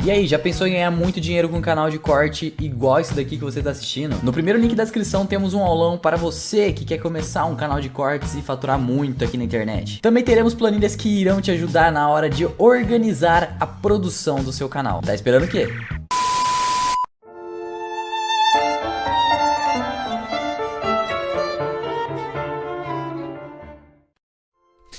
E aí, já pensou em ganhar muito dinheiro com um canal de corte igual esse daqui que você está assistindo? No primeiro link da descrição temos um aulão para você que quer começar um canal de cortes e faturar muito aqui na internet. Também teremos planilhas que irão te ajudar na hora de organizar a produção do seu canal. Tá esperando o quê?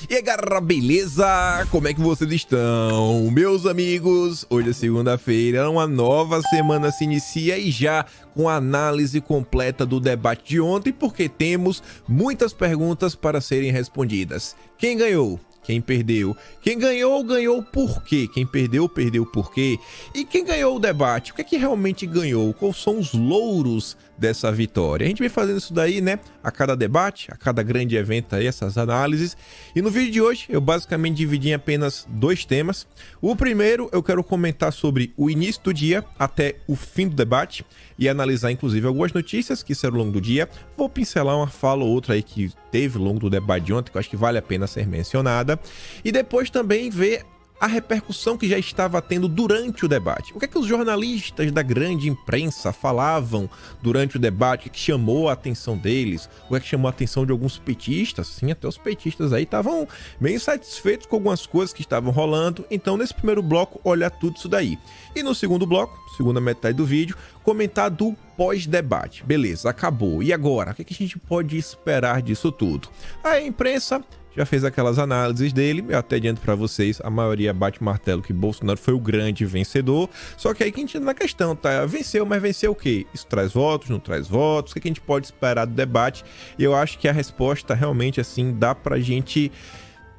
E aí galera, beleza? Como é que vocês estão? Meus amigos, hoje é segunda-feira, uma nova semana se inicia e já com a análise completa do debate de ontem, porque temos muitas perguntas para serem respondidas. Quem ganhou? Quem perdeu? Quem ganhou, ganhou por quê? Quem perdeu, perdeu por quê? E quem ganhou o debate? O que é que realmente ganhou? Quais são os louros dessa vitória? A gente vem fazendo isso daí, né? A cada debate, a cada grande evento aí, essas análises. E no vídeo de hoje, eu basicamente dividi em apenas dois temas. O primeiro, eu quero comentar sobre o início do dia até o fim do debate e analisar, inclusive, algumas notícias que saíram ao longo do dia. Vou pincelar uma fala ou outra aí que teve ao longo do debate de ontem, que eu acho que vale a pena ser mencionada. E depois também ver a repercussão que já estava tendo durante o debate. O que é que os jornalistas da grande imprensa falavam durante o debate, que chamou a atenção deles, o que é que chamou a atenção de alguns petistas, sim, até os petistas aí estavam bem satisfeitos com algumas coisas que estavam rolando. Então, nesse primeiro bloco, olhar tudo isso daí. E no segundo bloco, segunda metade do vídeo, comentar do pós-debate. Beleza, acabou. E agora? O que é que a gente pode esperar disso tudo? A imprensa já fez aquelas análises dele, eu até adianto para vocês, a maioria bate o martelo que Bolsonaro foi o grande vencedor, só que aí que a gente entra na questão, tá? Venceu, mas venceu o quê? Isso traz votos, não traz votos? O que a gente pode esperar do debate? E eu acho que a resposta realmente, assim, dá pra gente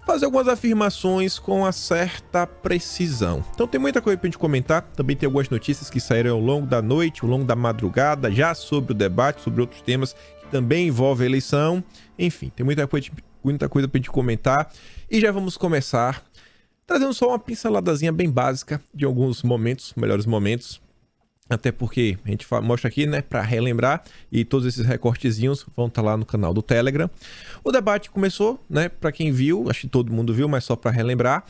fazer algumas afirmações com uma certa precisão. Então tem muita coisa pra gente comentar, também tem algumas notícias que saíram ao longo da noite, ao longo da madrugada, já sobre o debate, sobre outros temas que também envolvem a eleição, enfim, tem muita coisa pra gente comentar. E já vamos começar trazendo só uma pinceladazinha bem básica de alguns momentos, melhores momentos, até porque a gente mostra aqui, né, para relembrar, e todos esses recortezinhos vão estar lá no canal do Telegram. O debate começou, né, para quem viu, acho que todo mundo viu, mas só para relembrar,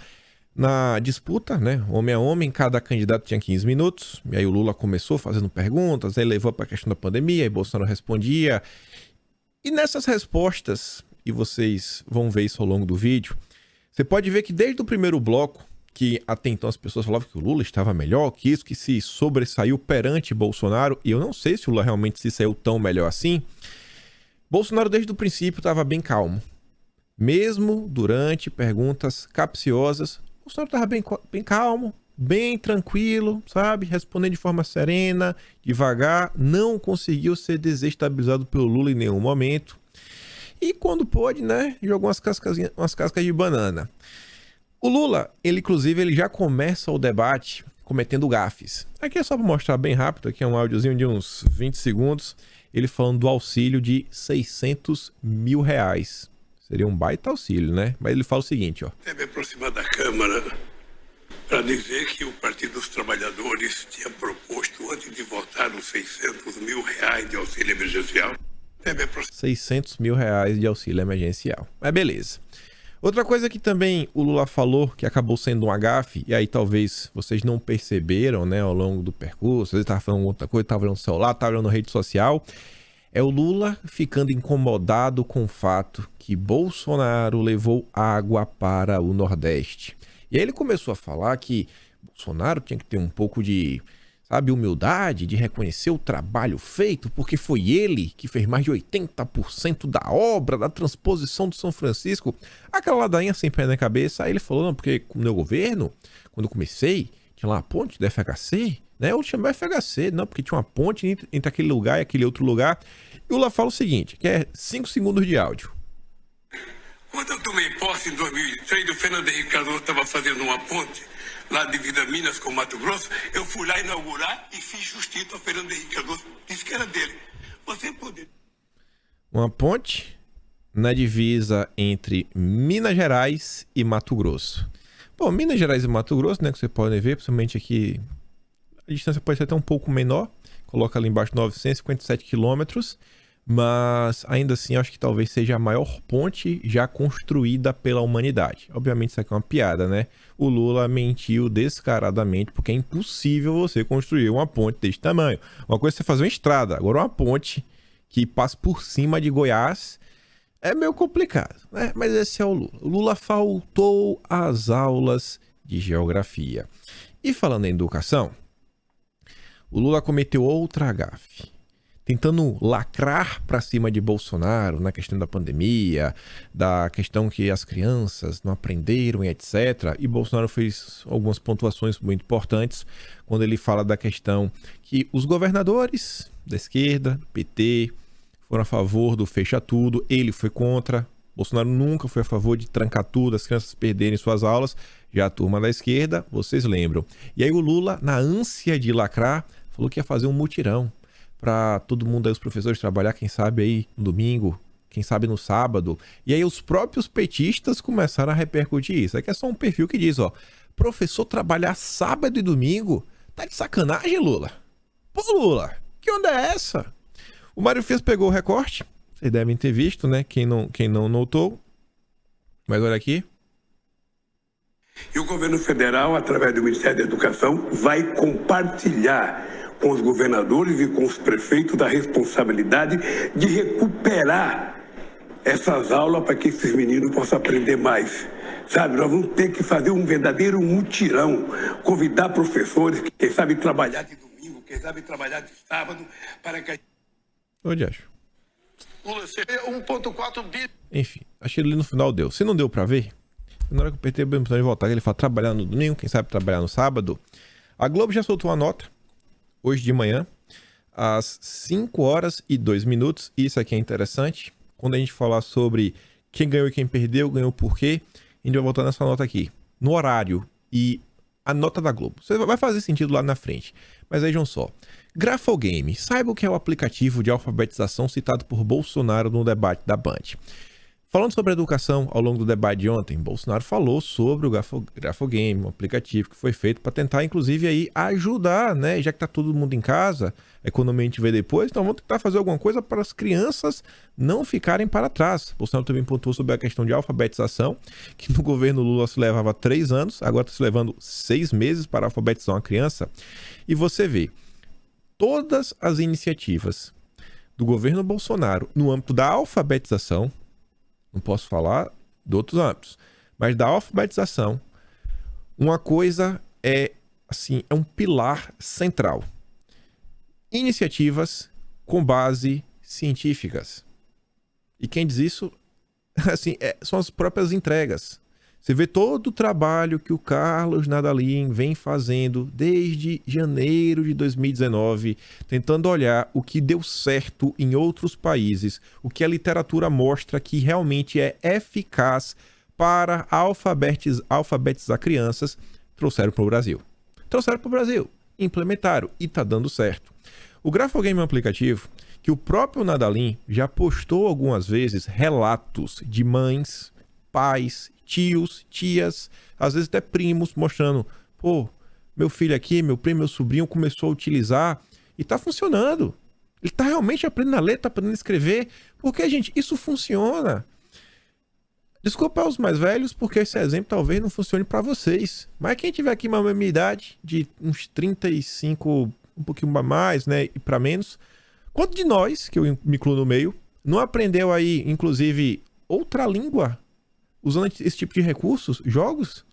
na disputa, né, homem a homem, cada candidato tinha 15 minutos, e aí o Lula começou fazendo perguntas, aí levou para a questão da pandemia, aí Bolsonaro respondia, e nessas respostas, e vocês vão ver isso ao longo do vídeo, você pode ver que desde o primeiro bloco, que até então as pessoas falavam que o Lula estava melhor, que isso, que se sobressaiu perante Bolsonaro, e eu não sei se o Lula realmente se saiu tão melhor assim, Bolsonaro desde o princípio estava bem calmo. Mesmo durante perguntas capciosas, Bolsonaro estava bem calmo, bem tranquilo, sabe? Respondendo de forma serena, devagar, não conseguiu ser desestabilizado pelo Lula em nenhum momento. E quando pôde, né, jogou umas cascas de banana. O Lula, ele já começa o debate cometendo gafes. Aqui é só para mostrar bem rápido, aqui é um áudiozinho de uns 20 segundos, ele falando do auxílio de R$600 mil. Seria um baita auxílio, né? Mas ele fala o seguinte, ó. Deve aproximar da Câmara para dizer que o Partido dos Trabalhadores tinha proposto, antes de votar, os R$600 mil de auxílio emergencial. R$600 mil de auxílio emergencial. Mas beleza. Outra coisa que também o Lula falou, que acabou sendo um gafe, e aí talvez vocês não perceberam, né, ao longo do percurso, às vezes estava falando outra coisa, estava olhando no celular, estava olhando na rede social, é o Lula ficando incomodado com o fato que Bolsonaro levou água para o Nordeste. E aí ele começou a falar que Bolsonaro tinha que ter um pouco de, sabe, humildade, de reconhecer o trabalho feito, porque foi ele que fez mais de 80% da obra, da transposição do São Francisco. Aquela ladainha sem pé na cabeça. Aí ele falou, não, porque no meu governo, quando eu comecei, tinha lá a ponte do FHC, né? Eu chamei FHC, não, porque tinha uma ponte entre aquele lugar e aquele outro lugar. E o Lula fala o seguinte, que é 5 segundos de áudio. Quando eu tomei posse em 2003, o Fernando Henrique Cardoso estava fazendo uma ponte lá de Vida Minas com Mato Grosso, eu fui lá inaugurar e fiz justiça ao Fernando Henrique Cardoso, disse que era dele. Você poder... Uma ponte na divisa entre Minas Gerais e Mato Grosso. Bom, Minas Gerais e Mato Grosso, né, que você pode ver, principalmente aqui, a distância pode ser até um pouco menor, coloca ali embaixo 957 quilômetros, mas ainda assim acho que talvez seja a maior ponte já construída pela humanidade. Obviamente isso aqui é uma piada, né? O Lula mentiu descaradamente porque é impossível você construir uma ponte desse tamanho. Uma coisa é você fazer uma estrada, agora uma ponte que passa por cima de Goiás é meio complicado, né? Mas esse é o Lula. O Lula faltou às aulas de geografia. E falando em educação, o Lula cometeu outra gafe, tentando lacrar para cima de Bolsonaro na questão da pandemia, da questão que as crianças não aprenderam e etc. E Bolsonaro fez algumas pontuações muito importantes quando ele fala da questão que os governadores da esquerda, do PT, foram a favor do fecha tudo, ele foi contra. Bolsonaro nunca foi a favor de trancar tudo, as crianças perderem suas aulas. Já a turma da esquerda, vocês lembram. E aí o Lula, na ânsia de lacrar, falou que ia fazer um mutirão para todo mundo aí, os professores, trabalhar, quem sabe aí no domingo, quem sabe no sábado. E aí os próprios petistas começaram a repercutir isso. Aqui é só um perfil que diz, ó, professor trabalhar sábado e domingo? Tá de sacanagem, Lula? Pô, Lula, que onda é essa? O Mário Frias pegou o recorte, vocês devem ter visto, né? Quem não notou. Mas olha aqui. E o governo federal, através do Ministério da Educação, vai compartilhar com os governadores e com os prefeitos da responsabilidade de recuperar essas aulas para que esses meninos possam aprender mais. Sabe, nós vamos ter que fazer um verdadeiro mutirão, convidar professores que quem sabe trabalhar de domingo, quem sabe trabalhar de sábado, para que... Onde acho? Lula, você vê 1,4 bilhão. Enfim, achei ele no final deu. Se não deu pra ver, na hora que o PT vai voltar, ele fala trabalhar no domingo, quem sabe trabalhar no sábado. A Globo já soltou uma nota hoje de manhã, às 5 horas e 2 minutos. Isso aqui é interessante. Quando a gente falar sobre quem ganhou e quem perdeu, ganhou por quê, a gente vai voltar nessa nota aqui, no horário e a nota da Globo. Você vai fazer sentido lá na frente. Mas vejam só. Grafogame. Saiba o que é o aplicativo de alfabetização citado por Bolsonaro no debate da Band. Falando sobre educação, ao longo do debate de ontem, Bolsonaro falou sobre o Grafogame, um aplicativo que foi feito para tentar, inclusive, aí ajudar, né? Já que tá todo mundo em casa, a economia a gente vê depois, então vamos tentar fazer alguma coisa para as crianças não ficarem para trás. Bolsonaro também pontuou sobre a questão de alfabetização, que no governo Lula se levava 3 anos, agora está se levando 6 meses para alfabetizar uma criança. E você vê, todas as iniciativas do governo Bolsonaro no âmbito da alfabetização, não posso falar de outros âmbitos, mas da alfabetização, uma coisa é, assim, é um pilar central. Iniciativas com base científicas. E quem diz isso, assim, são as próprias entregas. Você vê todo o trabalho que o Carlos Nadalim vem fazendo desde janeiro de 2019, tentando olhar o que deu certo em outros países, o que a literatura mostra que realmente é eficaz para alfabetizar crianças, trouxeram para o Brasil. Trouxeram para o Brasil, implementaram e está dando certo. O Grafogame é um aplicativo que o próprio Nadalim já postou algumas vezes relatos de mães, pais, tios, tias, às vezes até primos, mostrando, pô, meu filho aqui, meu primo, meu sobrinho começou a utilizar e tá funcionando. Ele tá realmente aprendendo a ler, tá aprendendo a escrever, porque, gente, isso funciona. Desculpa aos mais velhos, porque esse exemplo talvez não funcione para vocês, mas quem tiver aqui uma minha idade, de uns 35, um pouquinho mais, né, e para menos, quanto de nós, que eu me incluo no meio, não aprendeu aí, inclusive, outra língua usando esse tipo de recursos, jogos?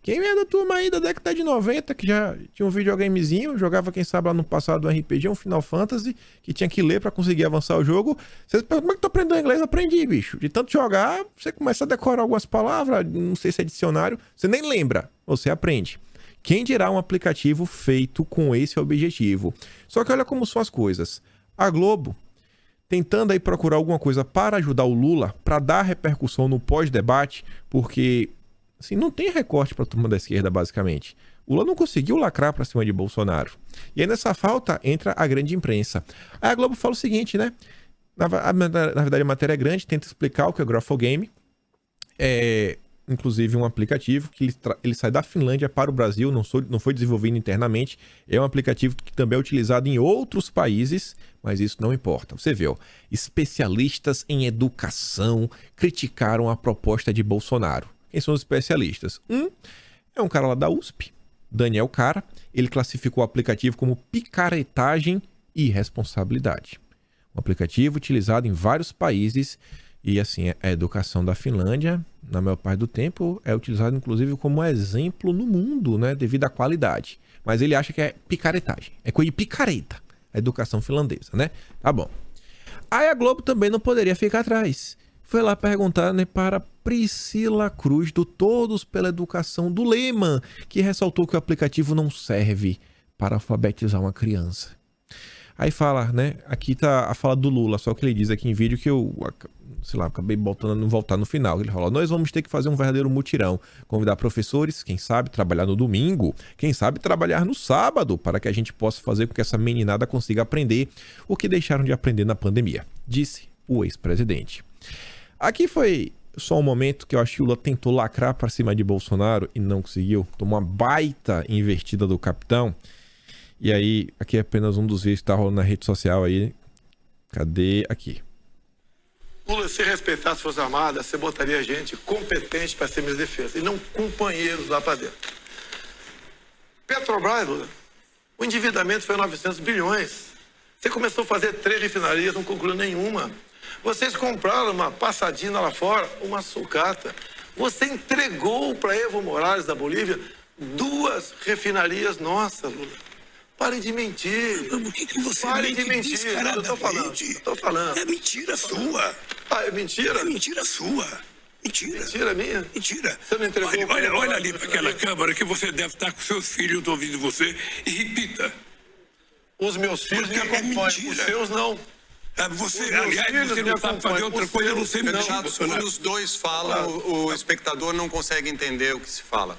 Quem é da turma aí da década de 90, que já tinha um videogamezinho, jogava, quem sabe, lá no passado um RPG, um Final Fantasy, que tinha que ler pra conseguir avançar o jogo. Vocês perguntam, como é que tu aprendeu inglês? Aprendi, bicho. De tanto jogar, você começa a decorar algumas palavras, não sei se é dicionário, você nem lembra, você aprende. Quem dirá um aplicativo feito com esse objetivo? Só que olha como são as coisas. A Globo, tentando aí procurar alguma coisa para ajudar o Lula, para dar repercussão no pós-debate, porque assim, não tem recorte para a turma da esquerda, basicamente. O Lula não conseguiu lacrar para cima de Bolsonaro. E aí nessa falta entra a grande imprensa. Aí a Globo fala o seguinte, né? Na verdade a matéria é grande, tenta explicar o que é o Grafogame. inclusive, um aplicativo que ele sai da Finlândia para o Brasil, não foi desenvolvido internamente. É um aplicativo que também é utilizado em outros países, mas isso não importa. Você vê, ó, especialistas em educação criticaram a proposta de Bolsonaro. Quem são os especialistas? É um cara lá da USP, Daniel Cara. Ele classificou o aplicativo como picaretagem e irresponsabilidade. Um aplicativo utilizado em vários países e, assim, a educação da Finlândia, na maior parte do tempo, é utilizado, inclusive, como exemplo no mundo, né, devido à qualidade. Mas ele acha que é picaretagem, é coisa de picareta, a educação finlandesa, né? Tá bom. Aí a Globo também não poderia ficar atrás. Foi lá perguntar, né, para Priscila Cruz, do Todos pela Educação, do Lehman, que ressaltou que o aplicativo não serve para alfabetizar uma criança. Aí fala, né, aqui tá a fala do Lula, só que ele diz aqui em vídeo que eu, sei lá, acabei não voltar no final. Ele fala, nós vamos ter que fazer um verdadeiro mutirão, convidar professores, quem sabe trabalhar no domingo, quem sabe trabalhar no sábado, para que a gente possa fazer com que essa meninada consiga aprender o que deixaram de aprender na pandemia, disse o ex-presidente. Aqui foi só um momento que eu acho que o Lula tentou lacrar para cima de Bolsonaro e não conseguiu. Tomou uma baita invertida do capitão. E aí, aqui é apenas um dos vídeos que tá rolando na rede social aí. Cadê? Aqui. Lula, se respeitasse as Forças Armadas, você botaria gente competente para ser ministro da Defesa e não companheiros lá para dentro. Petrobras, Lula, o endividamento foi 900 bilhões. Você começou a fazer 3 refinarias, não concluiu nenhuma. Vocês compraram uma passadina lá fora, uma sucata. Você entregou para Evo Morales da Bolívia 2 refinarias nossas, Lula. Parem de mentir. Por que você Parem de mente mentir. Eu tô falando. É mentira sua. Ah, é mentira? É mentira sua. Mentira. Mentira minha? Mentira. Você não entregou Olha ali para aquela câmara que você deve estar com seus filhos ouvindo você e repita. Os meus filhos me acompanham, os seus não. Você, aliás, você não sabe fazer outra coisa, eu não sei mentir. Quando os dois falam, o espectador não consegue entender o que se fala.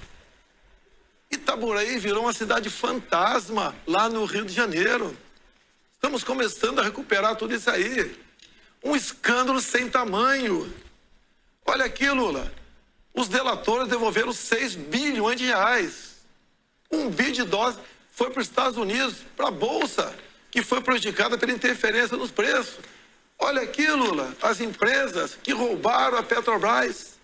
Itaboraí virou uma cidade fantasma lá no Rio de Janeiro. Estamos começando a recuperar tudo isso aí. Um escândalo sem tamanho. Olha aqui, Lula. Os delatores devolveram 6 bilhões de reais. 1 bi de doses foi para os Estados Unidos, para a Bolsa, que foi prejudicada pela interferência nos preços. Olha aqui, Lula, as empresas que roubaram a Petrobras.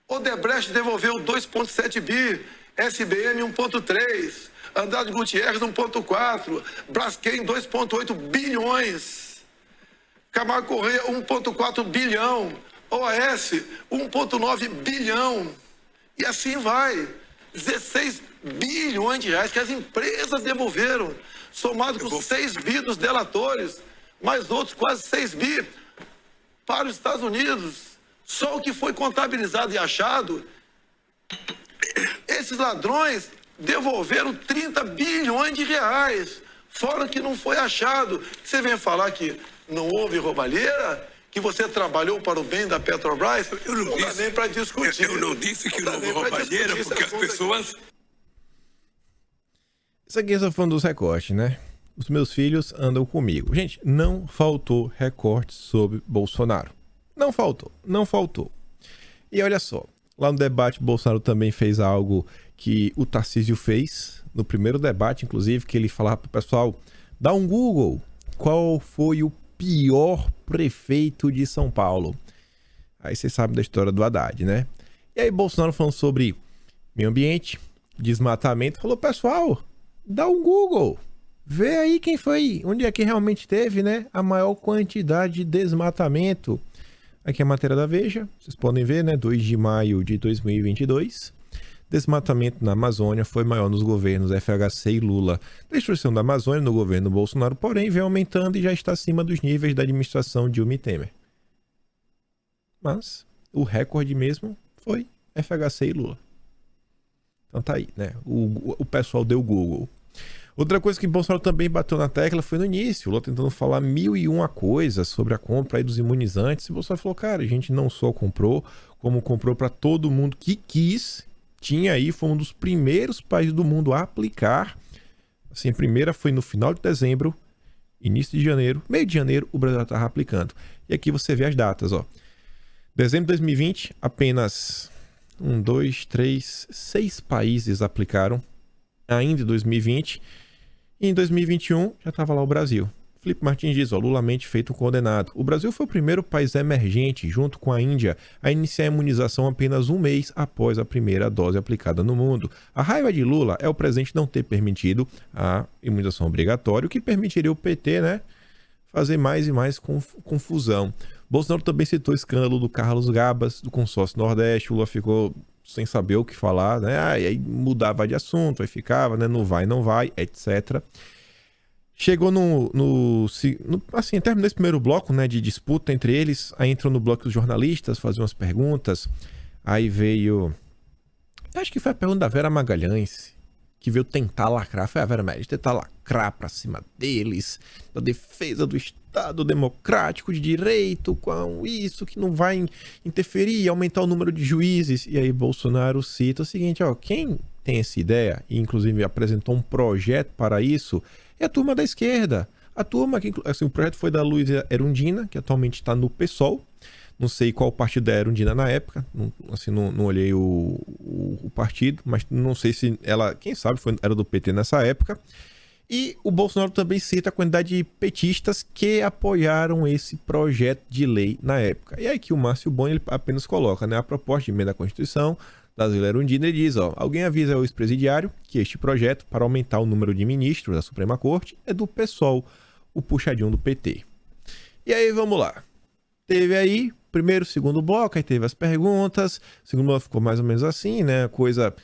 Odebrecht devolveu 2,7 bi. SBM 1,3, Andrade Gutierrez 1,4, Braskem 2,8 bilhões, Camargo Correia 1,4 bilhão, OAS 1,9 bilhão, e assim vai, 16 bilhões de reais que as empresas devolveram, somado com 6 bi dos delatores, mais outros quase 6 bi para os Estados Unidos. Só o que foi contabilizado e achado. Esses ladrões devolveram 30 bilhões de reais, fora que não foi achado. Você vem falar que não houve roubalheira, que você trabalhou para o bem da Petrobras? Eu não disse, dá nem para discutir. Eu não disse que não houve roubalheira, porque as pessoas... Isso aqui é só falando dos recortes, né? Os meus filhos andam comigo. Gente, não faltou recortes sobre Bolsonaro. Não faltou. E olha só. Lá no debate, Bolsonaro também fez algo que o Tarcísio fez, no primeiro debate, inclusive, que ele falava pro pessoal, dá um Google, qual foi o pior prefeito de São Paulo? Aí vocês sabem da história do Haddad, né? E aí Bolsonaro falando sobre meio ambiente, desmatamento, falou, pessoal, dá um Google, vê aí quem foi, onde é que realmente teve, né, a maior quantidade de desmatamento. Aqui é a matéria da Veja, vocês podem ver, né? 2 de maio de 2022. Desmatamento na Amazônia foi maior nos governos FHC e Lula. Destruição da Amazônia no governo Bolsonaro, porém, vem aumentando e já está acima dos níveis da administração Dilma e Temer. Mas o recorde mesmo foi FHC e Lula. Então tá aí, né? O pessoal deu Google. Outra coisa que Bolsonaro também bateu na tecla foi no início, o Lula tentando falar 1001 coisas sobre a compra aí dos imunizantes. E Bolsonaro falou, cara, a gente não só comprou, como comprou para todo mundo que quis. Tinha aí, foi um dos primeiros países do mundo a aplicar. Assim, a primeira foi no final de dezembro, início de janeiro, meio de janeiro, o Brasil estava aplicando. E aqui você vê as datas, ó. Dezembro de 2020, apenas 6 países aplicaram ainda em 2020. E em 2021 já estava lá o Brasil. Felipe Martins diz, Lula mente feito condenado. O Brasil foi o primeiro país emergente, junto com a Índia, a iniciar a imunização apenas um mês após a primeira dose aplicada no mundo. A raiva de Lula é o presidente não ter permitido a imunização obrigatória, o que permitiria o PT, né, fazer mais e mais confusão. Bolsonaro também citou o escândalo do Carlos Gabas, do consórcio Nordeste. O Lula ficou sem saber o que falar, né? E aí mudava de assunto, aí ficava, né? Não vai, etc. Chegou assim, terminou esse primeiro bloco, né, de disputa entre eles, aí entrou no bloco dos jornalistas, faziam umas perguntas, aí veio, acho que foi a pergunta da Vera Magalhães, que veio tentar lacrar, foi a Vera Magalhães, tentar lacrar pra cima deles, da defesa do Estado democrático de direito, com isso que não vai interferir, aumentar o número de juízes, e aí Bolsonaro cita o seguinte, ó, quem tem essa ideia, e inclusive apresentou um projeto para isso, é a turma da esquerda. A turma que, assim, o projeto foi da Luísa Erundina, que atualmente está no PSOL. Não sei qual partido da Erundina na época, não olhei o partido, mas não sei se ela, quem sabe, era do PT nessa época. E o Bolsonaro também cita a quantidade de petistas que apoiaram esse projeto de lei na época. E aí que o Márcio Boni ele apenas coloca, né, a proposta de emenda à Constituição da Luísa Erundina, ele diz, ó, alguém avisa ao ex-presidiário que este projeto, para aumentar o número de ministros da Suprema Corte, é do PSOL, o puxadinho do PT. E aí, vamos lá. Teve aí, primeiro, segundo bloco, aí teve as perguntas, o segundo bloco ficou mais ou menos assim, né, coisa,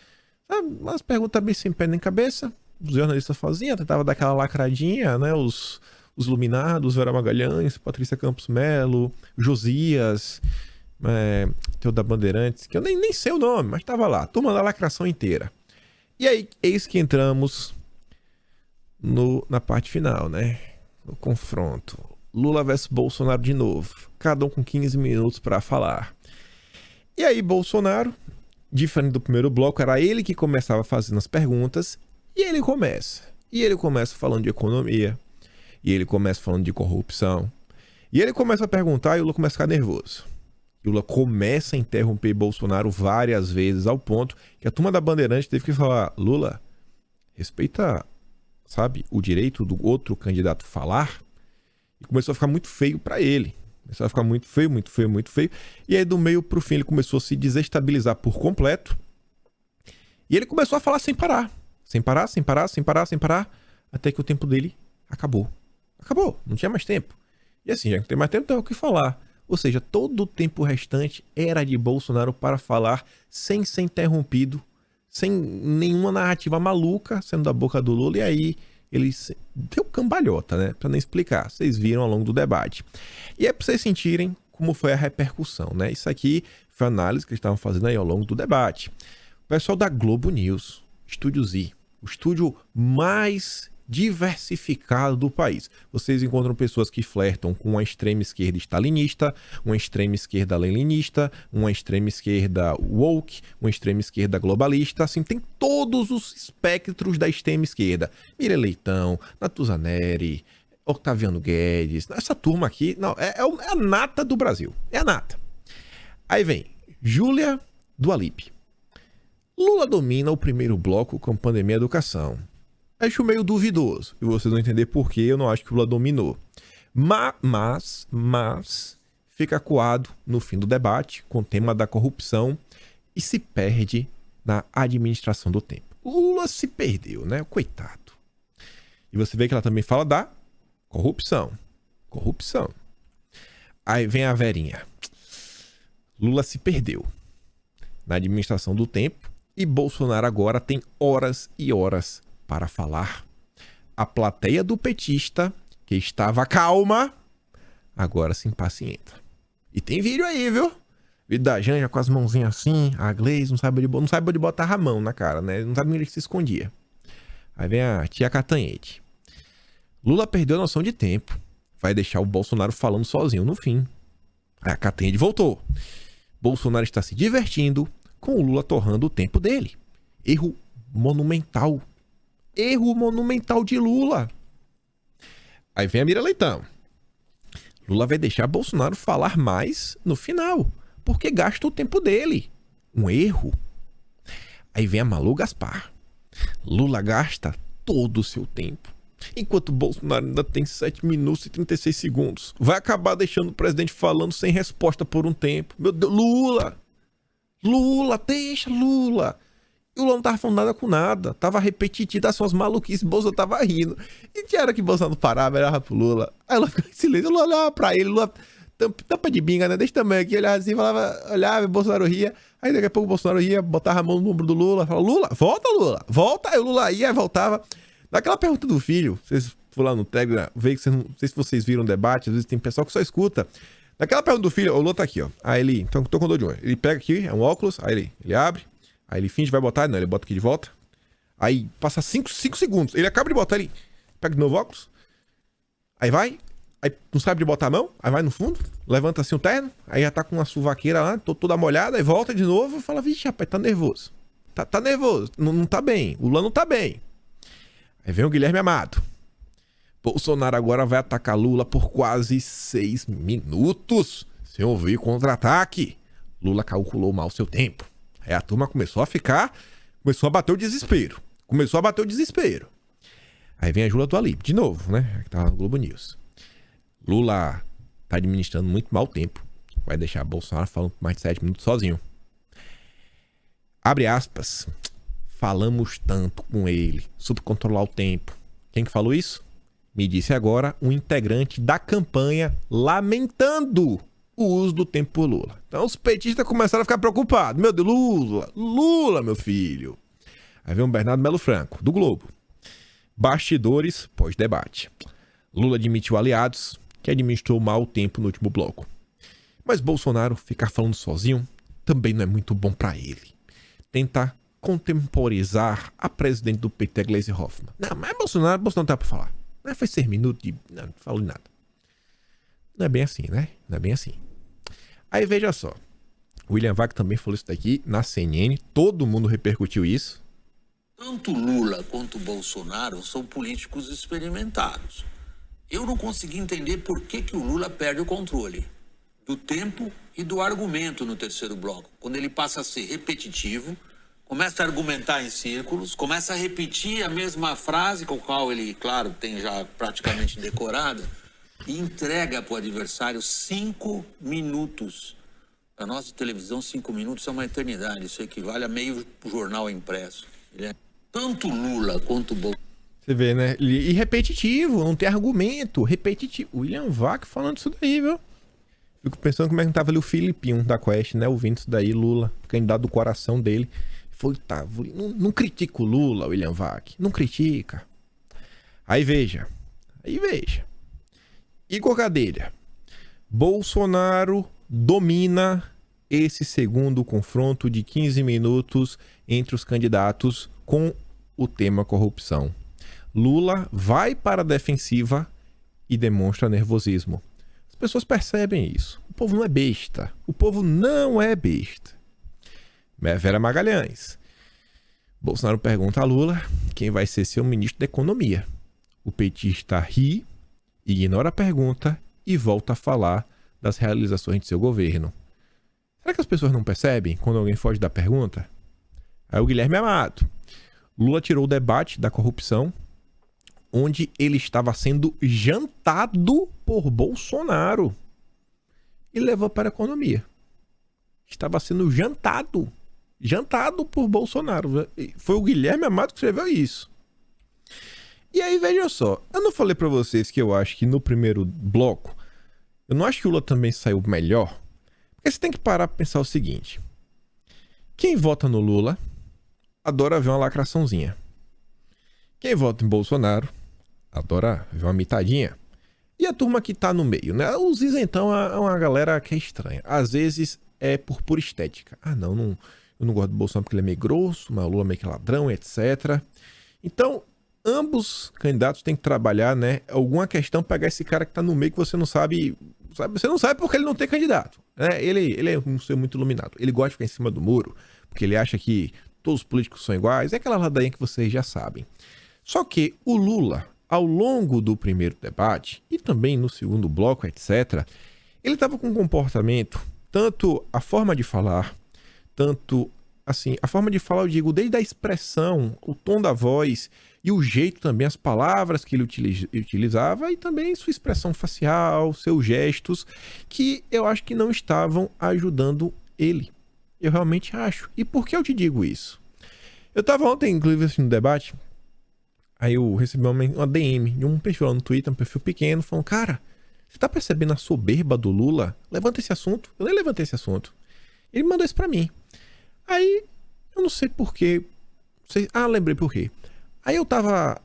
sabe, umas perguntas bem sem pé nem cabeça, os jornalistas faziam, tentavam dar aquela lacradinha, né, os Luminados, Vera Magalhães, Patrícia Campos Melo, Josias, teu da Bandeirantes, que eu nem sei o nome, mas tava lá, turma da lacração inteira. E aí, eis que entramos na parte final, né? No confronto. Lula versus Bolsonaro de novo. Cada um com 15 minutos para falar. E aí, Bolsonaro, diferente do primeiro bloco, era ele que começava fazendo as perguntas, e ele começa. E ele começa falando de economia, e ele começa falando de corrupção, e ele começa a perguntar e o Lula começa a ficar nervoso. E o Lula começa a interromper Bolsonaro várias vezes, ao ponto que a turma da Bandeirante teve que falar, Lula, respeita, sabe, o direito do outro candidato falar. E começou a ficar muito feio para ele. Começou a ficar muito feio, muito feio, muito feio. E aí do meio pro fim ele começou a se desestabilizar por completo. E ele começou a falar sem parar. Sem parar, sem parar, sem parar, sem parar. Até que o tempo dele acabou. Acabou, não tinha mais tempo. E assim, já não tem mais tempo, então é o que falar. Ou seja, todo o tempo restante era de Bolsonaro para falar sem ser interrompido, sem nenhuma narrativa maluca sendo da boca do Lula. E aí ele deu cambalhota, né? Para nem explicar. Vocês viram ao longo do debate. E é para vocês sentirem como foi a repercussão, né? Isso aqui foi a análise que eles estavam fazendo aí ao longo do debate. O pessoal da Globo News, Estúdio Z, o estúdio mais diversificado do país. Vocês encontram pessoas que flertam com a extrema esquerda stalinista, uma extrema esquerda leninista, uma extrema esquerda woke, uma extrema esquerda globalista, assim, tem todos os espectros da extrema esquerda. Miriam Leitão, Natuzaneri, Octaviano Guedes, essa turma aqui, não, é a nata do Brasil, é a nata. Aí vem Júlia do Alip. Lula domina o primeiro bloco com pandemia e educação. Acho meio duvidoso, e vocês vão entender por que eu não acho que o Lula dominou. Mas fica acuado no fim do debate com o tema da corrupção e se perde na administração do tempo. O Lula se perdeu, né? Coitado. E você vê que ela também fala da corrupção. Corrupção. Aí vem a Verinha. Lula se perdeu na administração do tempo e Bolsonaro agora tem horas e horas para falar. A plateia do petista, que estava calma, agora se impacienta. E tem vídeo aí, viu? Vídeo da Janja com as mãozinhas assim, a Gleice não sabe onde botar a mão na cara, né? Não sabe onde ele se escondia. Aí vem a tia Catanhete. Lula perdeu a noção de tempo. Vai deixar o Bolsonaro falando sozinho no fim. Aí a Catanhete voltou. Bolsonaro está se divertindo com o Lula torrando o tempo dele. Erro monumental. Erro monumental de Lula. Aí vem a Miriam Leitão. Lula vai deixar Bolsonaro falar mais no final, porque gasta o tempo dele. um erro. Aí vem a Malu Gaspar. Lula gasta todo o seu tempo, enquanto Bolsonaro ainda tem 7 minutos e 36 segundos. Vai acabar deixando o presidente falando sem resposta por um tempo. Meu Deus, Lula, deixa Lula. E o Lula não tava falando nada com nada. Tava repetitivo, das suas maluquices, Bolsonaro tava rindo. E tinha hora que Bolsonaro parava, olhava pro Lula. Aí Lula ficava em silêncio, Lula olhava pra ele, Lula tampa de binga, né? Desse tamanho aqui, olhava assim, olhava, o Bolsonaro ria. Aí daqui a pouco o Bolsonaro ia, botava a mão no ombro do Lula, falava, Lula, volta. Aí o Lula ia, voltava. Daquela pergunta do filho, vocês foram lá no Telegram, veio que vocês não sei se vocês viram o debate, às vezes tem pessoal que só escuta. Daquela pergunta do filho, o Lula tá aqui, ó. Aí ele, então tô com dor de olho. Ele pega aqui, é um óculos, aí ele abre, aí ele finge que vai botar, não, ele bota aqui de volta. Aí passa 5 segundos, ele acaba de botar, ele pega de novo o óculos, aí vai, aí não sabe de botar a mão, aí vai no fundo, levanta assim o terno, aí já tá com uma suvaqueira lá, toda molhada, aí volta de novo e fala, vixe, rapaz, tá nervoso. Tá nervoso, não tá bem, o Lula não tá bem. Aí vem o Guilherme Amado. Bolsonaro agora vai atacar Lula por quase 6 minutos, sem ouvir contra-ataque. Lula calculou mal seu tempo. Aí a turma começou a bater o desespero. Aí vem a Júlia do Alibe, de novo, né? Que tá lá no Globo News. Lula tá administrando muito mal o tempo. Vai deixar Bolsonaro falando por mais de 7 minutos sozinho. Abre aspas. Falamos tanto com ele sobre controlar o tempo. Quem que falou isso? Me disse agora um integrante da campanha lamentando o uso do tempo por Lula. Então os petistas começaram a ficar preocupados. Meu Deus, Lula, meu filho. Aí vem o Bernardo Melo Franco, do Globo. Bastidores pós-debate. Lula admitiu aliados que administrou mal o tempo no último bloco. Mas Bolsonaro ficar falando sozinho também não é muito bom pra ele. Tentar contemporizar a presidente do PT, Gleisi Hoffmann. Não, mas Bolsonaro não tá pra falar. Não foi 6 minutos de... Não falou nada. Não é bem assim, né? Não é bem assim. Aí veja só. William Vac também falou isso daqui na CNN. Todo mundo repercutiu isso. Tanto Lula quanto Bolsonaro são políticos experimentados. Eu não consegui entender por que o Lula perde o controle do tempo e do argumento no terceiro bloco. Quando ele passa a ser repetitivo, começa a argumentar em círculos, começa a repetir a mesma frase com a qual ele, claro, tem já praticamente decorada, e entrega para o adversário 5 minutos. Para nós de televisão, 5 minutos é uma eternidade. Isso equivale a meio jornal impresso. Tanto Lula quanto Bolsonaro. Você vê, né? E repetitivo, não tem argumento. Repetitivo. William Vac falando isso daí, viu? Fico pensando como é que não tava ali o Filipinho da Quest, né? Ouvindo isso daí, Lula, candidato do coração dele. Foi, tá, não critica o Lula, William Vac. Não critica. Aí veja. Igor Gadelha. Bolsonaro domina esse segundo confronto de 15 minutos entre os candidatos com o tema corrupção. Lula vai para a defensiva e demonstra nervosismo. As pessoas percebem isso. O povo não é besta. Vera Magalhães. Bolsonaro pergunta a Lula quem vai ser seu ministro da Economia. O petista ri, ignora a pergunta e volta a falar das realizações de seu governo. Será que as pessoas não percebem quando alguém foge da pergunta? Aí o Guilherme Amado. Lula tirou o debate da corrupção, onde ele estava sendo jantado por Bolsonaro e levou para a economia. Estava sendo jantado por Bolsonaro. Foi o Guilherme Amado que escreveu isso. E aí, veja só, eu não falei pra vocês que eu acho que no primeiro bloco, eu não acho que o Lula também saiu melhor, porque você tem que parar pra pensar o seguinte: quem vota no Lula adora ver uma lacraçãozinha. Quem vota em Bolsonaro adora ver uma mitadinha. E a turma que tá no meio, né? Os isentão é uma galera que é estranha. Às vezes é por pura estética. Eu não gosto do Bolsonaro porque ele é meio grosso, mas o Lula é meio que ladrão, etc. Então, ambos candidatos têm que trabalhar, né? Alguma questão, pegar esse cara que tá no meio que você não sabe. Você não sabe porque ele não tem candidato. Né? Ele é um ser muito iluminado. Ele gosta de ficar em cima do muro, porque ele acha que todos os políticos são iguais. É aquela ladainha que vocês já sabem. Só que o Lula, ao longo do primeiro debate, e também no segundo bloco, etc., ele estava com um comportamento, tanto a forma de falar, tanto, assim, a forma de falar, eu digo, desde a expressão, o tom da voz e o jeito também, as palavras que ele utilizava e também sua expressão facial, seus gestos, que eu acho que não estavam ajudando ele. Eu realmente acho. E por que eu te digo isso? Eu tava ontem, inclusive, assistindo um debate, aí eu recebi uma DM de um perfil lá no Twitter, um perfil pequeno, falando, cara, você tá percebendo a soberba do Lula? Levanta esse assunto. Eu nem levantei esse assunto. Ele mandou isso pra mim. Aí, eu não sei por quê. Lembrei por quê. Aí eu tava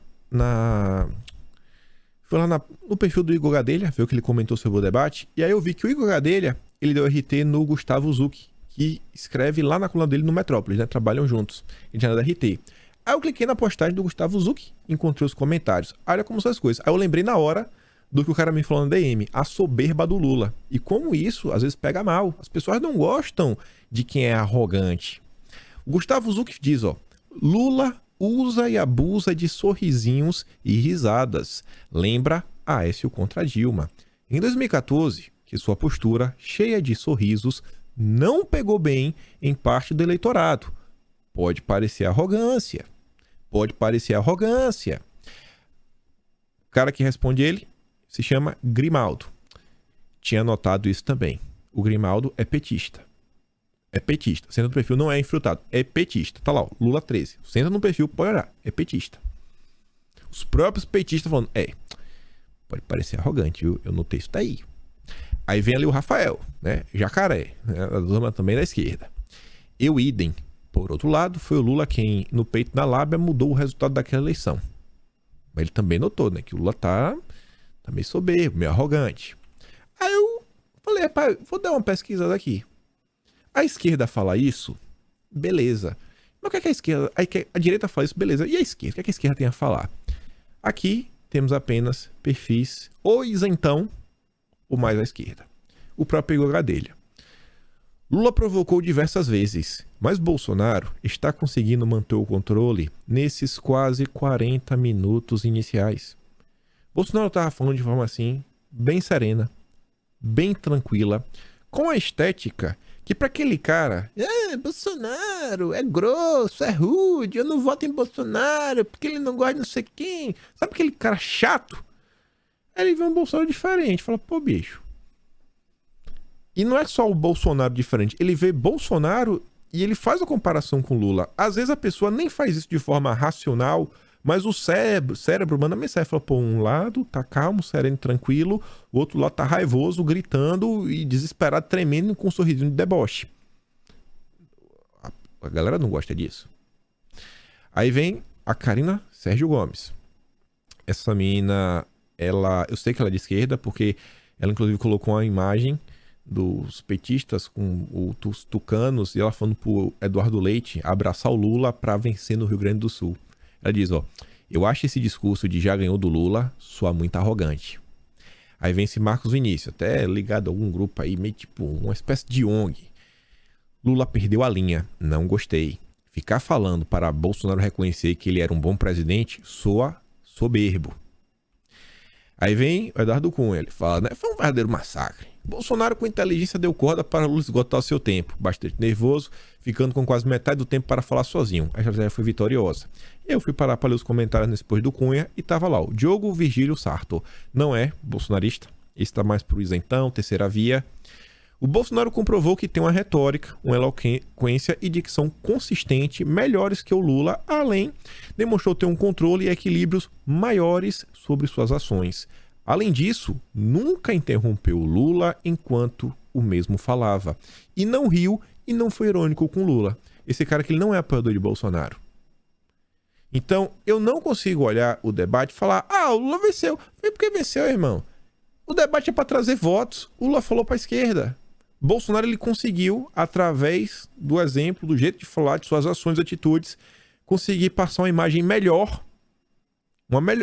fui lá no perfil do Igor Gadelha, ver o que ele comentou sobre o debate, e aí eu vi que o Igor Gadelha, ele deu RT no Gustavo Zucchi, que escreve lá na coluna dele no Metrópolis, né? Trabalham juntos. Ele já era da RT. Aí eu cliquei na postagem do Gustavo Zucchi, encontrei os comentários. Olha como são as coisas. Aí eu lembrei na hora do que o cara me falou no DM, a soberba do Lula. E como isso, às vezes, pega mal. As pessoas não gostam de quem é arrogante. O Gustavo Zucchi diz, ó, Lula usa e abusa de sorrisinhos e risadas. Lembra Aécio contra Dilma. Em 2014, que sua postura, cheia de sorrisos, não pegou bem em parte do eleitorado. Pode parecer arrogância. Pode parecer arrogância. O cara que responde ele se chama Grimaldo. Tinha notado isso também. O Grimaldo é petista. É petista. Senta no perfil, não é infiltrado. É petista. Tá lá, ó, Lula 13. Senta no perfil, pode olhar. É petista. Os próprios petistas falando, pode parecer arrogante, viu? Eu notei isso daí. Aí vem ali o Rafael, né? Jacaré, né? A turma também da esquerda. Eu, idem. Por outro lado, foi o Lula quem, no peito da lábia, mudou o resultado daquela eleição. Mas ele também notou, né? Que o Lula tá meio soberbo, meio arrogante. Aí eu falei, rapaz, vou dar uma pesquisada aqui. A esquerda fala isso, beleza. Mas o que é que a esquerda... A direita fala isso, beleza. E a esquerda? O que é que a esquerda tem a falar? Aqui temos apenas perfis ou isentão ou mais à esquerda. O próprio Igor Gadelha. Lula provocou diversas vezes, mas Bolsonaro está conseguindo manter o controle nesses quase 40 minutos iniciais. Bolsonaro estava falando de forma assim, bem serena, bem tranquila, com a estética que para aquele cara, Bolsonaro é grosso, é rude, eu não voto em Bolsonaro porque ele não gosta de não sei quem. Sabe aquele cara chato? Aí ele vê um Bolsonaro diferente, fala, pô, bicho. E não é só o Bolsonaro diferente, ele vê Bolsonaro e ele faz a comparação com Lula. Às vezes a pessoa nem faz isso de forma racional, mas o cérebro manda mensagem, fala, pô, um lado tá calmo, sereno, tranquilo, o outro lado tá raivoso, gritando e desesperado, tremendo com um sorrisinho de deboche. A galera não gosta disso. Aí vem a Karina Sérgio Gomes. Essa menina, eu sei que ela é de esquerda, porque ela inclusive colocou uma imagem dos petistas com os tucanos e ela falando pro Eduardo Leite abraçar o Lula para vencer no Rio Grande do Sul. Ela diz, ó, eu acho esse discurso de já ganhou do Lula soa muito arrogante. Aí vem esse Marcos Vinícius, até ligado a algum grupo aí, meio tipo uma espécie de ONG. Lula perdeu a linha, não gostei. Ficar falando para Bolsonaro reconhecer que ele era um bom presidente soa soberbo. Aí vem o Eduardo Cunha, ele fala, né, foi um verdadeiro massacre. Bolsonaro com inteligência deu corda para Lula esgotar o seu tempo, bastante nervoso, ficando com quase metade do tempo para falar sozinho. A estratégia foi vitoriosa. Eu fui parar para ler os comentários nesse post do Cunha e tava lá, o Diogo Virgílio Sarto. Não é bolsonarista, esse tá mais pro isentão, terceira via. O Bolsonaro comprovou que tem uma retórica, uma eloquência e dicção consistente, melhores que o Lula, além, demonstrou ter um controle e equilíbrios maiores sobre suas ações. Além disso, nunca interrompeu o Lula enquanto o mesmo falava. E não riu e não foi irônico com Lula. Esse cara que ele não é apoiador de Bolsonaro. Então, eu não consigo olhar o debate e falar, o Lula venceu. Foi porque venceu, irmão. O debate é para trazer votos. O Lula falou para a esquerda. Bolsonaro ele conseguiu, através do exemplo, do jeito de falar, de suas ações e atitudes, conseguir passar uma imagem melhor.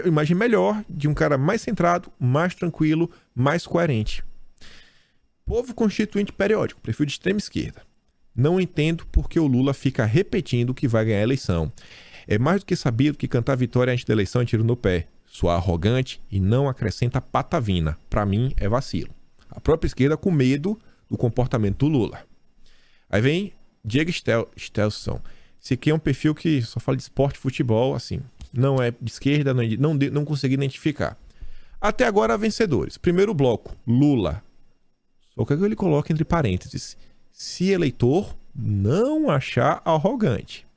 Imagem melhor de um cara mais centrado, mais tranquilo, mais coerente. Povo constituinte periódico, perfil de extrema esquerda. Não entendo porque o Lula fica repetindo que vai ganhar a eleição. É mais do que sabido que cantar vitória antes da eleição é tiro no pé. Soar arrogante e não acrescenta patavina. Pra mim, é vacilo. A própria esquerda com medo do comportamento do Lula. Aí vem Diego Stelson. Esse aqui é um perfil que só fala de esporte e futebol, assim. Não é de esquerda, não consegui identificar. Até agora, vencedores. Primeiro bloco, Lula. Só que ele coloca entre parênteses. Se eleitor não achar arrogante.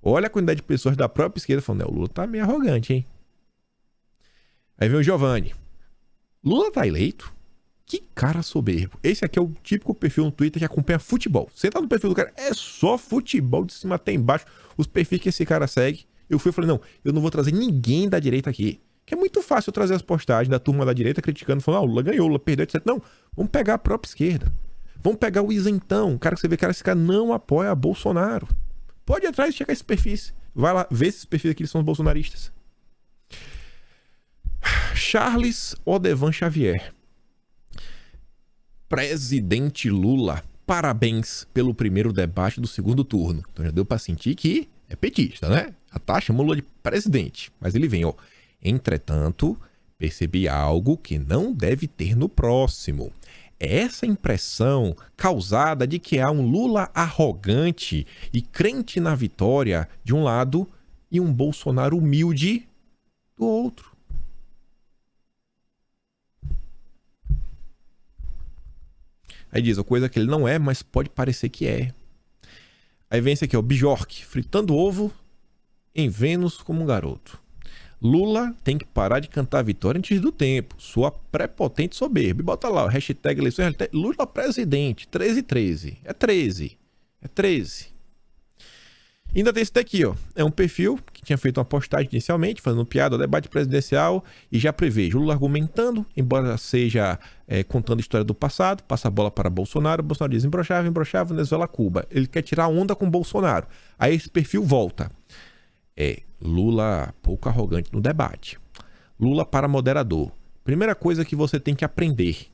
Olha a quantidade de pessoas da própria esquerda falando, o Lula tá meio arrogante, hein? Aí vem o Giovanni. Lula tá eleito? Que cara soberbo. Esse aqui é o típico perfil no Twitter que acompanha futebol. Você tá no perfil do cara, é só futebol de cima até embaixo. Os perfis que esse cara segue. Eu fui e falei, não, eu não vou trazer ninguém da direita aqui. Que é muito fácil eu trazer as postagens da turma da direita criticando, falando, Lula ganhou, Lula perdeu, etc. Não, vamos pegar a própria esquerda. Vamos pegar o isentão. O cara que você vê, cara, esse cara não apoia Bolsonaro. Pode ir atrás e checar esses perfis. Vai lá, vê esses perfis aqui, eles são bolsonaristas. Charles Odevan Xavier. Presidente Lula, parabéns pelo primeiro debate do segundo turno. Então já deu pra sentir que é petista, né? A taxa chamou Lula de presidente. Mas ele vem, ó. Entretanto, percebi algo que não deve ter no próximo. É essa impressão causada de que há um Lula arrogante e crente na vitória de um lado e um Bolsonaro humilde do outro. Aí diz, a coisa que ele não é, mas pode parecer que é. Aí vem esse aqui, ó, Bjork, fritando ovo em Vênus como um garoto. Lula tem que parar de cantar a vitória antes do tempo. Sua prepotente soberba. E bota lá, o hashtag eleições, hashtag Lula presidente, 1313. É 13. É 13. Ainda tem esse daqui, ó. É um perfil que tinha feito uma postagem inicialmente, fazendo piada ao debate presidencial e já prevejo Lula argumentando, embora seja contando a história do passado, passa a bola para Bolsonaro, Bolsonaro diz embroxava, Venezuela, Cuba. Ele quer tirar onda com Bolsonaro. Aí esse perfil volta. Lula pouco arrogante no debate. Lula para moderador. Primeira coisa que você tem que aprender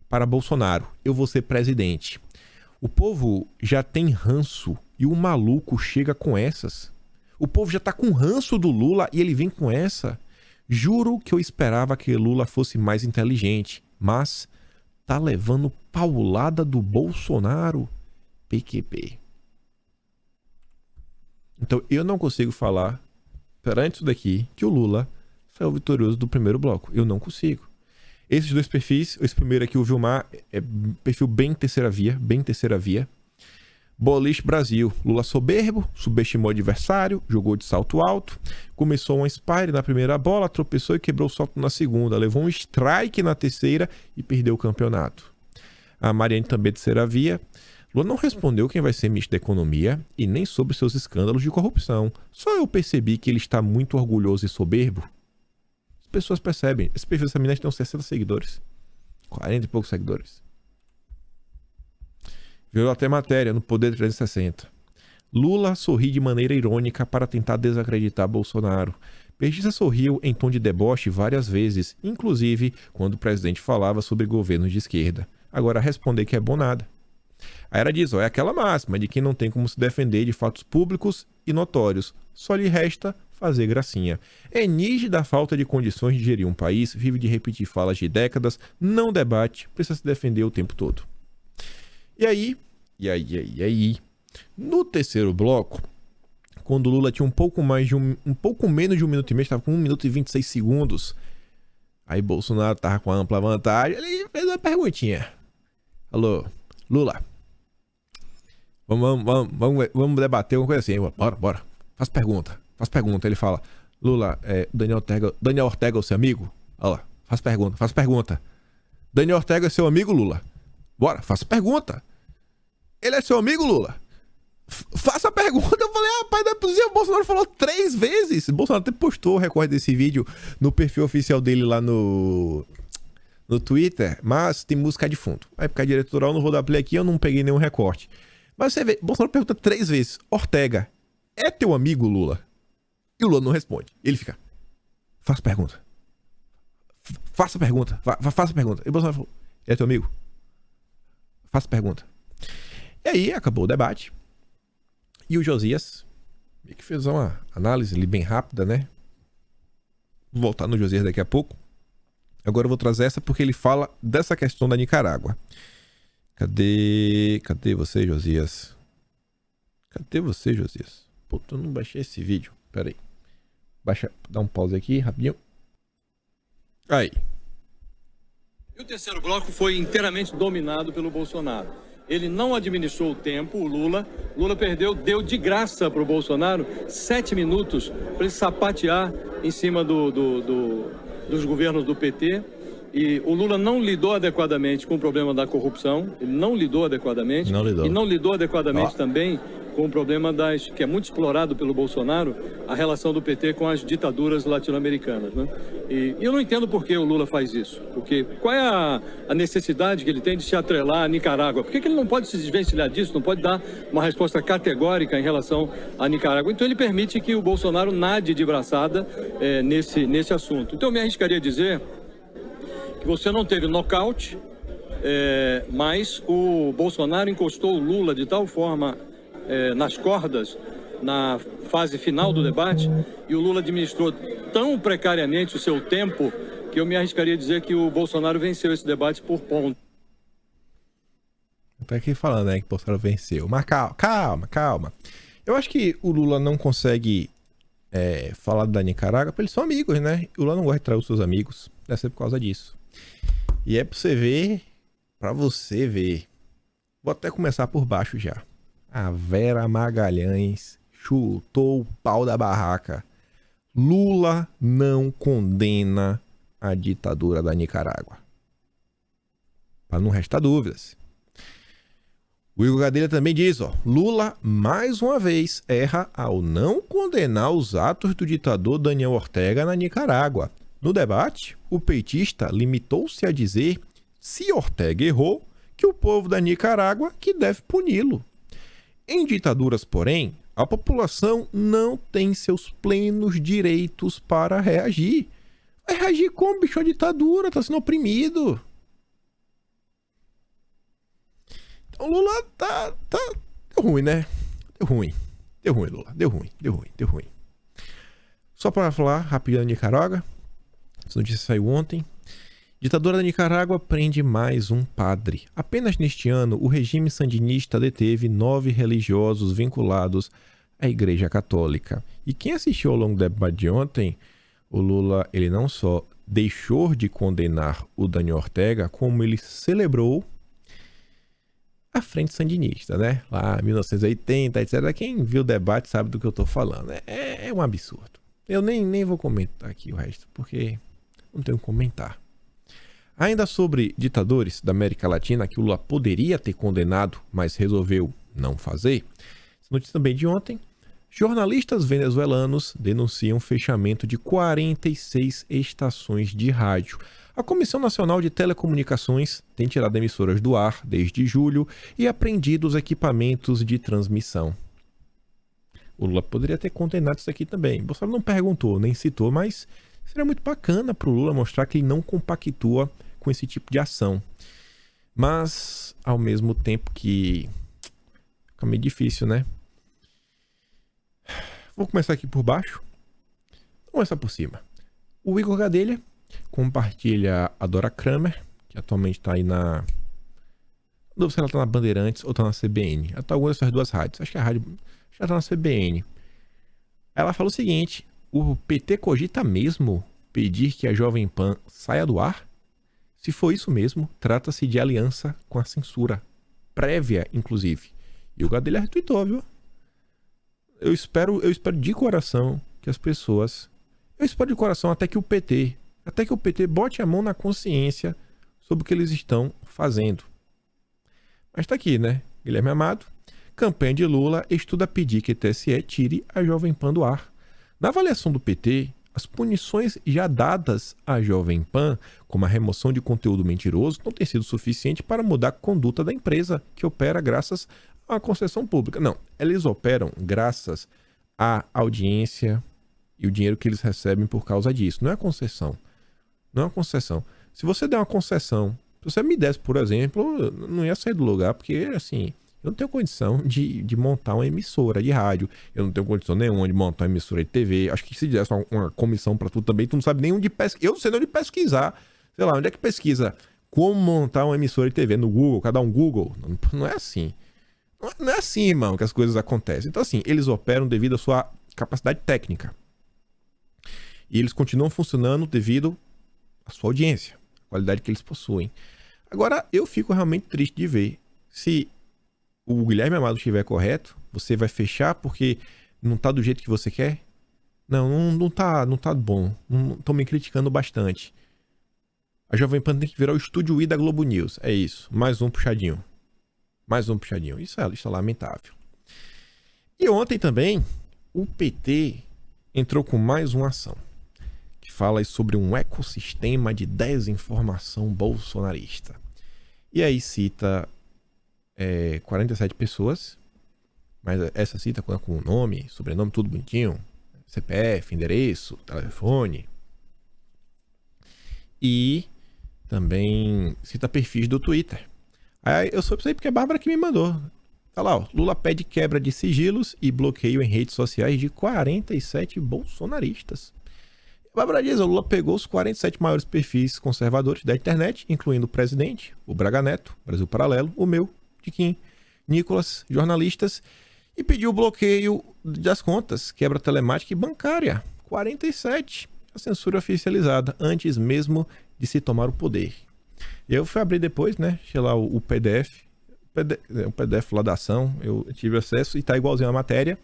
para Bolsonaro, eu vou ser presidente. O povo já tem ranço e o maluco chega com essas. O povo já tá com ranço do Lula e ele vem com essa. Juro que eu esperava que Lula fosse mais inteligente, mas tá levando paulada do Bolsonaro. PQP. Então eu não consigo falar perante isso daqui que o Lula saiu vitorioso do primeiro bloco. Eu não consigo. Esses dois perfis, esse primeiro aqui, o Vilmar, é perfil bem terceira via. Boliche Brasil. Lula soberbo, subestimou o adversário, jogou de salto alto, começou um spire na primeira bola, tropeçou e quebrou o salto na segunda, levou um strike na terceira e perdeu o campeonato. A Mariane também terceira via. Lula não respondeu quem vai ser ministro da Economia e nem sobre seus escândalos de corrupção. Só eu percebi que ele está muito orgulhoso e soberbo. As pessoas percebem. Esse perfil dessa menina tem uns 60 seguidores. 40 e poucos seguidores. Virou até matéria no Poder 360. Lula sorri de maneira irônica para tentar desacreditar Bolsonaro. Petista sorriu em tom de deboche várias vezes, inclusive quando o presidente falava sobre governos de esquerda. Agora responder que é bom nada. Aí ela diz, é aquela máxima de que não tem como se defender de fatos públicos e notórios. Só lhe resta fazer gracinha. É nítida a falta de condições de gerir um país, vive de repetir falas de décadas, não debate, precisa se defender o tempo todo. E aí, no terceiro bloco, quando o Lula tinha um pouco menos de 1 minuto e meio, estava com 1 minuto e 26 segundos, aí Bolsonaro estava com a ampla vantagem, ele fez uma perguntinha. Alô, Lula, vamos debater alguma coisa assim, bora, faz pergunta. Ele fala, Lula, Daniel Ortega é o seu amigo? Olha lá, faz pergunta. Daniel Ortega é seu amigo, Lula? Bora, faça pergunta. Ele é seu amigo, Lula? Faça pergunta. Eu falei, rapaz, não é possível. O Bolsonaro falou 3 vezes. O Bolsonaro até postou o recorde desse vídeo no perfil oficial dele lá no Twitter, mas tem música de fundo. Aí, por causa de eleitoral, não vou dar play aqui, eu não peguei nenhum recorte. Mas você vê, Bolsonaro pergunta 3 vezes, Ortega, é teu amigo, Lula? E o Lula não responde. Ele fica, faça pergunta. Faça pergunta. E o Bolsonaro falou, é teu amigo? Faça pergunta. E aí, acabou o debate. E o Josias meio que fez uma análise ali bem rápida, né? Vou voltar no Josias daqui a pouco. Agora eu vou trazer essa porque ele fala dessa questão da Nicarágua. Cadê você, Josias? Cadê você, Josias? Pô, eu não baixei esse vídeo. Pera aí. Dá um pause aqui, rapidinho. Aí. E o terceiro bloco foi inteiramente dominado pelo Bolsonaro. Ele não administrou o tempo, o Lula. Lula deu de graça para o Bolsonaro 7 minutos para ele sapatear em cima dos governos do PT. E o Lula não lidou adequadamente com o problema da corrupção. Ele não lidou adequadamente. Não lidou. E não lidou adequadamente também com o problema que é muito explorado pelo Bolsonaro, a relação do PT com as ditaduras latino-americanas, né? E eu não entendo por que o Lula faz isso. Porque qual é a necessidade que ele tem de se atrelar a Nicarágua? Por que ele não pode se desvencilhar disso, não pode dar uma resposta categórica em relação a Nicarágua? Então ele permite que o Bolsonaro nade de braçada nesse assunto. Então eu me arriscaria a dizer que você não teve nocaute, mas o Bolsonaro encostou o Lula de tal forma nas cordas, na fase final do debate, e o Lula administrou tão precariamente o seu tempo, que eu me arriscaria a dizer que o Bolsonaro venceu esse debate por ponto. Tá aqui falando, né, que o Bolsonaro venceu. Mas calma. Eu acho que o Lula não consegue falar da Nicarágua porque eles são amigos, né? O Lula não gosta de trair os seus amigos. Deve ser por causa disso. E é pra você ver. Vou até começar por baixo já. A Vera Magalhães chutou o pau da barraca. Lula não condena a ditadura da Nicarágua. Para não restar dúvidas. O Igor Gadelha também diz, Lula mais uma vez erra ao não condenar os atos do ditador Daniel Ortega na Nicarágua. No debate, o petista limitou-se a dizer, se Ortega errou, que o povo da Nicarágua que deve puni-lo. Em ditaduras, porém, a população não tem seus plenos direitos para reagir. Vai reagir como, bicho? A ditadura está sendo oprimido. Então Lula deu ruim, né? Deu ruim, Lula. Deu ruim. Só para falar rapidinho da Nicarágua. Essa notícia saiu ontem. Ditadura da Nicarágua prende mais um padre. Apenas neste ano, o regime sandinista deteve 9 religiosos vinculados à Igreja Católica. E quem assistiu ao longo do debate de ontem, o Lula, ele não só deixou de condenar o Daniel Ortega, como ele celebrou a frente sandinista, né? Lá, 1980, etc. Quem viu o debate sabe do que eu tô falando. É um absurdo. Eu nem vou comentar aqui o resto, porque não tenho o que comentar. Ainda sobre ditadores da América Latina que o Lula poderia ter condenado, mas resolveu não fazer. Essa notícia também de ontem. Jornalistas venezuelanos denunciam fechamento de 46 estações de rádio. A Comissão Nacional de Telecomunicações tem tirado emissoras do ar desde julho e apreendido os equipamentos de transmissão. O Lula poderia ter condenado isso aqui também. Bolsonaro não perguntou, nem citou, mas seria muito bacana para o Lula mostrar que ele não compactua com esse tipo de ação. Mas, ao mesmo tempo que fica meio difícil, né? Vou começar aqui por baixo. Vou começar por cima. O Igor Gadelha compartilha a Dora Kramer, que atualmente está aí na... Não sei se ela está na Bandeirantes ou está na CBN. Ela está em alguma dessas duas rádios. Acho que a rádio já está na CBN. Ela fala o seguinte: o PT cogita mesmo pedir que a Jovem Pan saia do ar? Se for isso mesmo, trata-se de aliança com a censura. Prévia, inclusive. E o Gadelha retweetou, viu? Eu espero de coração que as pessoas... Eu espero de coração até que o PT bote a mão na consciência sobre o que eles estão fazendo. Mas tá aqui, né? Guilherme Amado. Campanha de Lula estuda pedir que TSE tire a Jovem Pan do ar. Na avaliação do PT, as punições já dadas à Jovem Pan, como a remoção de conteúdo mentiroso, não têm sido suficiente para mudar a conduta da empresa, que opera graças à concessão pública. Não, eles operam graças à audiência e o dinheiro que eles recebem por causa disso. Não é concessão. Não é uma concessão. Se você der uma concessão, se você me desse, por exemplo, eu não ia sair do lugar, porque, assim, eu não tenho condição de montar uma emissora de rádio. Eu não tenho condição nenhuma de montar uma emissora de TV. Acho que se desse uma comissão pra tudo também, tu não sabe nem onde pesquisar. Eu não sei nem onde pesquisar. Sei lá, onde é que pesquisa como montar uma emissora de TV? No Google? Cada um Google? Não é assim. Não é assim, irmão, que as coisas acontecem. Então, assim, eles operam devido à sua capacidade técnica. E eles continuam funcionando devido à sua audiência, à qualidade que eles possuem. Agora, eu fico realmente triste de ver. Se o Guilherme Amado estiver correto, você vai fechar porque não tá do jeito que você quer? Não tá bom. Estão me criticando bastante. A Jovem Pan tem que virar o Estúdio I da Globo News. É isso. Mais um puxadinho. Isso é lamentável. E ontem também, o PT entrou com mais uma ação que fala sobre um ecossistema de desinformação bolsonarista. E aí cita 47 pessoas, mas essa cita com nome, sobrenome, tudo bonitinho, CPF, endereço, telefone. E também cita perfis do Twitter. Aí eu soube isso aí porque é a Bárbara que me mandou. Tá lá, ó. Lula pede quebra de sigilos e bloqueio em redes sociais de 47 bolsonaristas. A Bárbara diz, o Lula pegou os 47 maiores perfis conservadores da internet, incluindo o presidente, o Braga Neto, Brasil Paralelo, o meu, Tiquim, Nicolas, jornalistas, e pediu o bloqueio das contas, quebra telemática e bancária. 47. A censura oficializada, antes mesmo de se tomar o poder. Eu fui abrir depois, né? Achei lá o PDF. O PDF lá da ação. Eu tive acesso e tá igualzinho a matéria.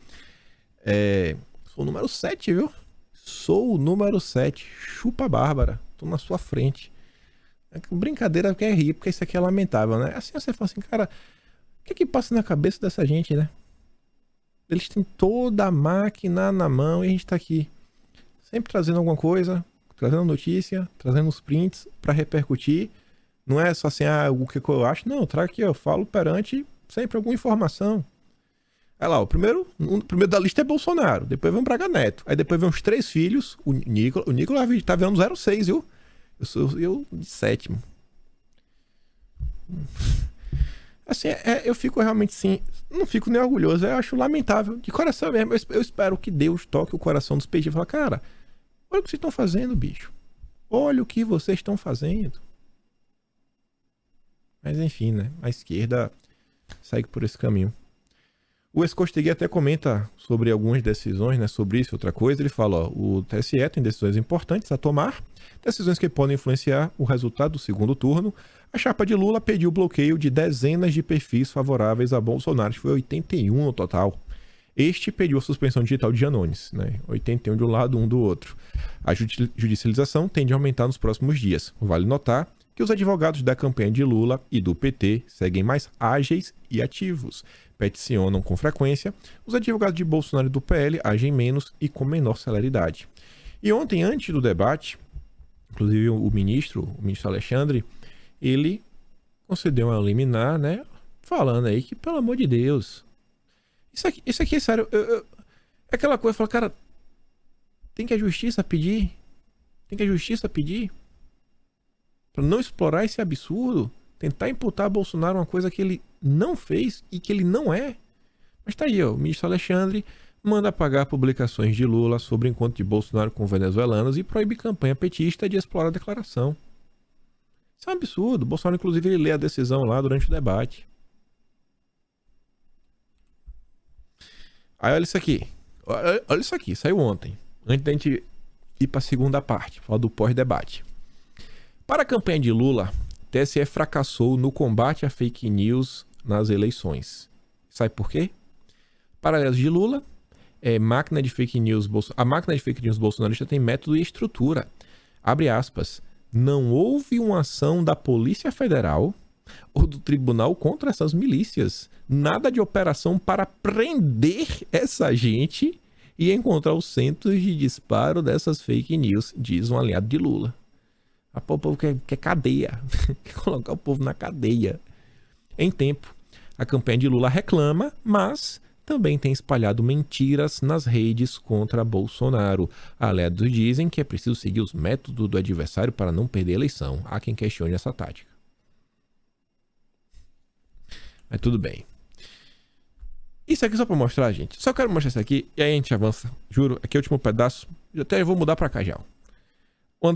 Sou o número 7, viu? Sou o número 7. Chupa, Bárbara. Tô na sua frente. Brincadeira que é rir, porque isso aqui é lamentável, né? Assim você fala assim, cara, o que passa na cabeça dessa gente, né? Eles têm toda a máquina na mão e a gente tá aqui. Sempre trazendo alguma coisa, trazendo notícia, trazendo os prints pra repercutir. Não é só assim, o que eu acho. Não, eu trago aqui, eu falo perante sempre alguma informação. Aí lá, o primeiro da lista é Bolsonaro, depois vem o Braga Neto, aí depois vem os 3 filhos, o Nicolas tá vendo 06, viu? Eu de 7º. Assim, eu fico realmente sim, não fico nem orgulhoso, eu acho lamentável, de coração mesmo. Eu espero que Deus toque o coração dos petistas e fale, cara, olha o que vocês estão fazendo, bicho. Olha o que vocês estão fazendo. Mas enfim, né? A esquerda segue por esse caminho. O Escostegui até comenta sobre algumas decisões, né? Sobre isso, outra coisa. Ele fala, ó, o TSE tem decisões importantes a tomar, decisões que podem influenciar o resultado do segundo turno. A chapa de Lula pediu bloqueio de dezenas de perfis favoráveis a Bolsonaro, foi 81 no total. Este pediu a suspensão digital de Janones, né? 81 de um lado, 1 do outro. A judicialização tende a aumentar nos próximos dias. Vale notar que os advogados da campanha de Lula e do PT seguem mais ágeis e ativos. Peticionam com frequência. Os advogados de Bolsonaro e do PL agem menos e com menor celeridade. E ontem, antes do debate, inclusive o ministro Alexandre, ele concedeu uma liminar, né? Falando aí que, pelo amor de Deus, isso aqui é sério. É aquela coisa, fala, cara, tem que a justiça pedir. Para não explorar esse absurdo, tentar imputar a Bolsonaro uma coisa que ele não fez e que ele não é. Mas tá aí, ó, o ministro Alexandre manda apagar publicações de Lula sobre o encontro de Bolsonaro com venezuelanos e proíbe campanha petista de explorar a declaração. Isso é um absurdo. O Bolsonaro, inclusive, ele lê a decisão lá durante o debate. Aí olha isso aqui. Olha isso aqui, saiu ontem. Antes da gente ir para a segunda parte, falar do pós-debate. Para a campanha de Lula, TSE fracassou no combate à fake news nas eleições. Sabe por quê? Paralelos de Lula, a máquina de fake news bolsonarista tem método e estrutura. Abre aspas. Não houve uma ação da Polícia Federal ou do tribunal contra essas milícias. Nada de operação para prender essa gente e encontrar os centros de disparo dessas fake news, diz um aliado de Lula. O povo quer cadeia, quer colocar o povo na cadeia. Em tempo, a campanha de Lula reclama, mas também tem espalhado mentiras nas redes contra Bolsonaro. Aliados dizem que é preciso seguir os métodos do adversário para não perder a eleição. Há quem questione essa tática. Mas tudo bem. Isso aqui só para mostrar, gente. Só quero mostrar isso aqui e aí a gente avança. Juro, aqui é o último pedaço. Eu até vou mudar para cá já.